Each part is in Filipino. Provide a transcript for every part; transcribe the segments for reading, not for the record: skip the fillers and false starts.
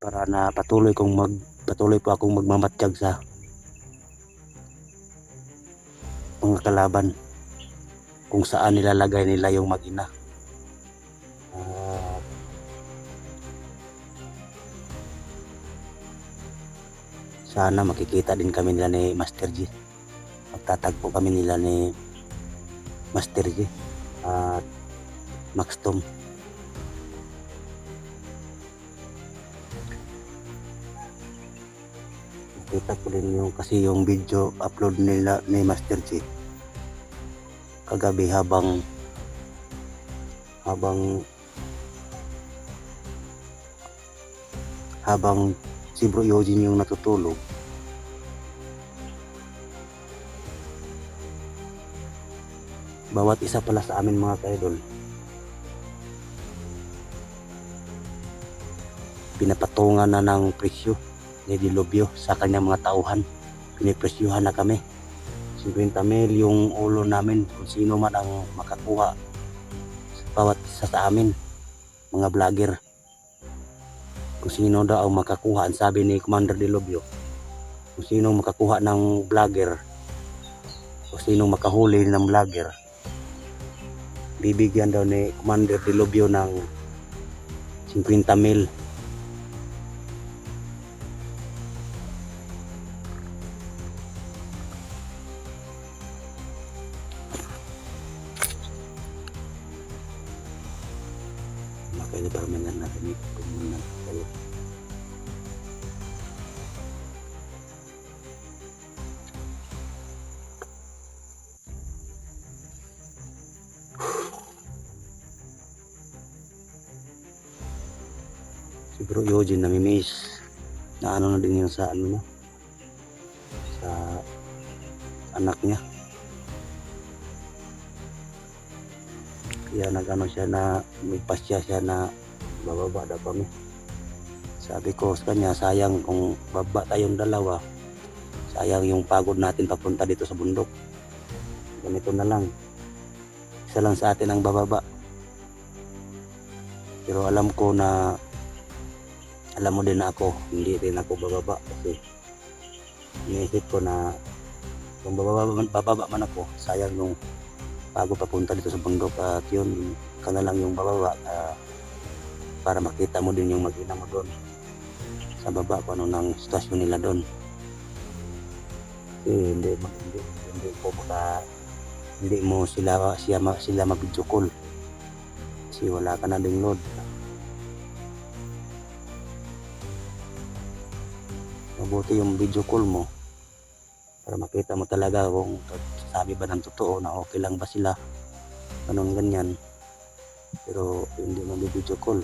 para na patuloy po akong magmamatsyag sa mga kalaban kung saan nilalagay nila yung mag-ina. Sana makikita din kami nila ni Master G. Magtatagpo kami nila ni Master G at Max Tom. Kita ko din yung kasi yung video upload nila ni Master G kagabi habang si Bro Eugene yung natutulog. Bawat isa pala sa amin mga kaidol, pinapatungan na ng presyo ni Dilobyo sa kanyang mga tauhan. Pinipresyuhan na kami. 50 mil yung ulo namin kung sino man ang makakuha sa bawat isa sa amin, mga vlogger. Kung sino daw ang makakuha, ang sabi ni Commander Dilobyo, kung sino makakuha ng vlogger, kung sino makahuli ng vlogger, bibigyan daw ni Commander Dilobyo ng 50 mil. Makanya permainan natin ini permainan kayo. Si Bro Eugene namimiss na ano na din yun sa ano na sa anak niya. Kaya nagano siya na magpasya siya na bababa daw kami. Sabi ko sa kanya, sayang kung baba tayong dalawa, sayang yung pagod natin papunta dito sa bundok. Ganito na lang, isa lang sa atin ang bababa. Pero alam ko na, alam mo din na ako, hindi rin ako bababa kasi iniisip ko na kung bababa man ako, sayang yung bago papunta dito sa bundok. At yun, ka na lang yung bababa para makita mo din yung mag-ina mo doon sa baba kung ano ng sitwasyon nila doon. Kasi hindi mo sila ma-video call kasi wala ka na ding load. Mabuti yung video call mo para makita mo talaga kung sabi ba ng totoo na okay lang ba sila, ganun ganyan. Pero hindi mo video call,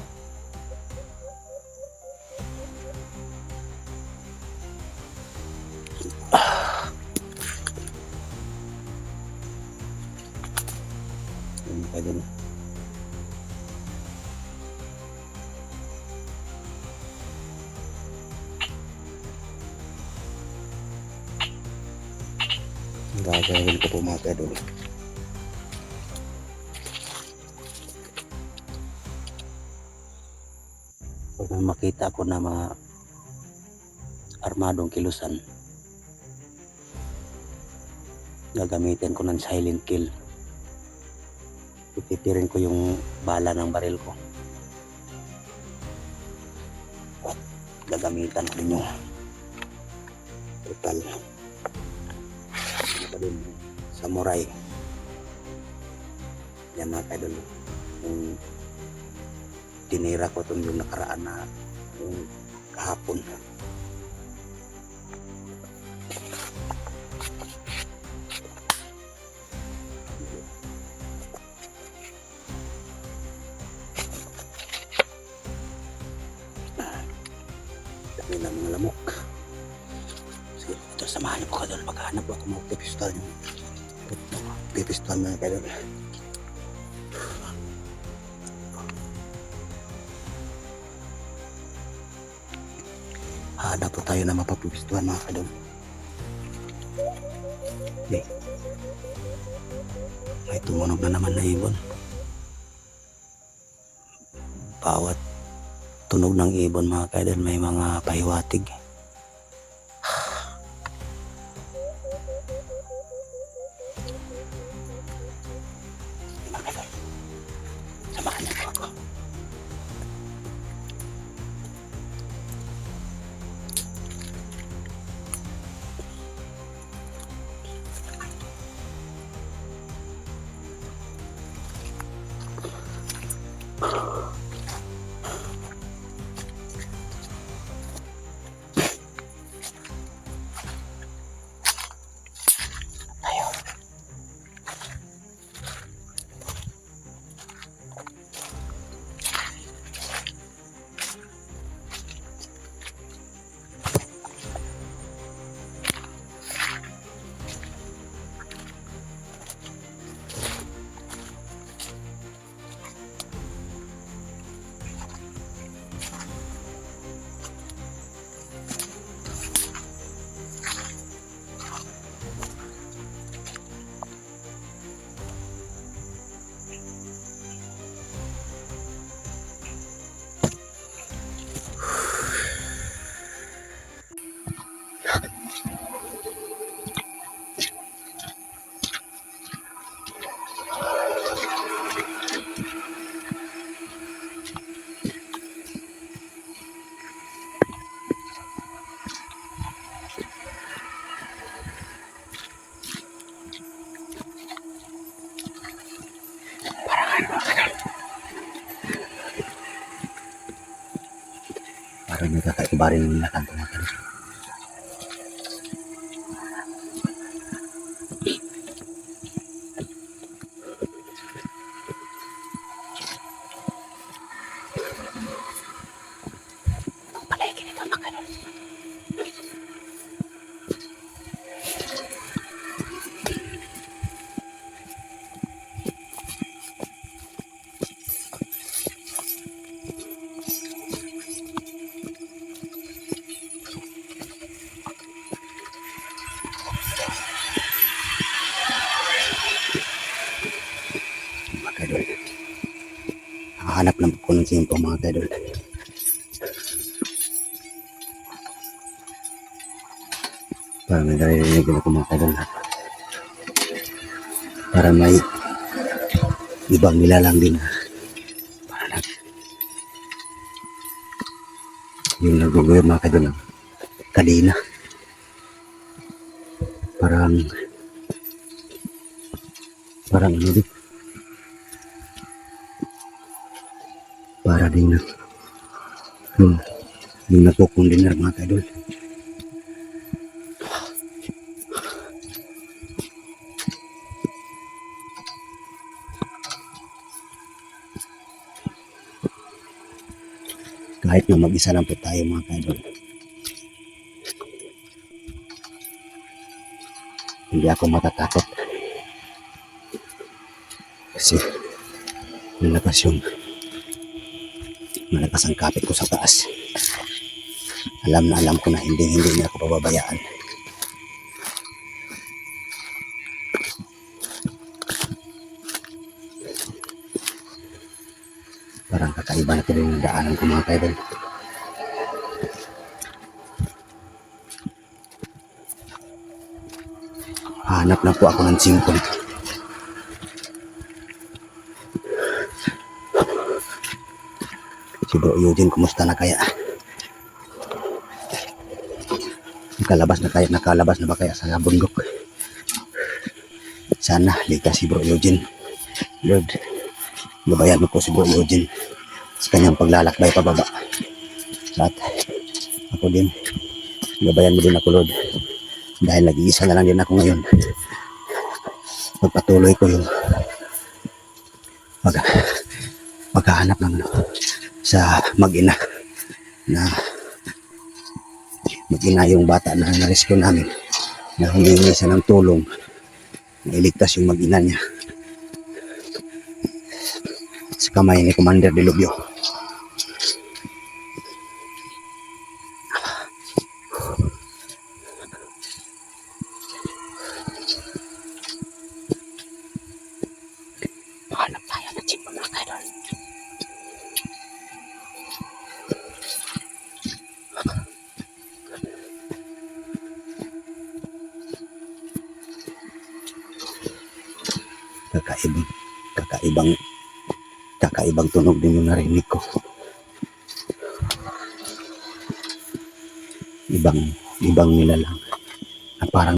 yun ka din. Gagawin ko po mga kadol. Pag makita ko na mga armadong kilusan, gagamitin ko ng silent kill. Ipipirin ko yung bala ng baril ko. At gagamitan ko din yung total. Din samurai. Yan mga kaidol, yung tinira ko itong yung nakaraan na yung kahapon. Dami na mga lamok. Ito, samahan niyo po kadol, maghanap ako mga pistol yung pistol mga kadol. Hanap po tayo na mapapipistuhan mga kadol. Okay. May tumunog na naman na ibon. Tunog ng ibon mga kaidol, may mga pahiwatig. Mga kaidol, samahan niyo po ako. Tayo. Parang may kakaiba rin yung nakanto mga kaidol. Palagi nito mga kaidol. Mga kaidol, nakahanap ng po ng simpo mga kaidol. Para may naririnig ako mga kaidol. Para may ibang nilalang din. Para yung naguguyo mga kaidol ng kadina. Parang ano din. Para din na yung nagkukundinar mga kaidol. Kahit na mag-isa lang po tayo mga kaidol, hindi ako matatakot. Kasi malakas ang kapit ko sa taas. Alam ko na hindi niya ako pababayaan. Parang kakaiba na tuloy yung daanan ko mga kaidol. Hanap na po ako ng simpon. Si Bro Eugene, kumusta na kaya? Nakalabas na ba kaya sa bundok? Sana ligtas si Bro Eugene. Lord, gabayan mo po si Bro Eugene sa kanyang paglalakbay pababa. At ako din, gabayan mo din ako Lord. Dahil nag-iisa na lang din ako ngayon. Pagpatuloy ko yung maghahanap ng sa mag-ina yung bata na na-rescue namin, na humingi siya ng tulong na iligtas yung mag-ina niya sa kamay ni Commander Delubyo. Hanap tayo ng chip mga kaidol. kakaibang tunog din yung narinig ko. Ibang nilalang na parang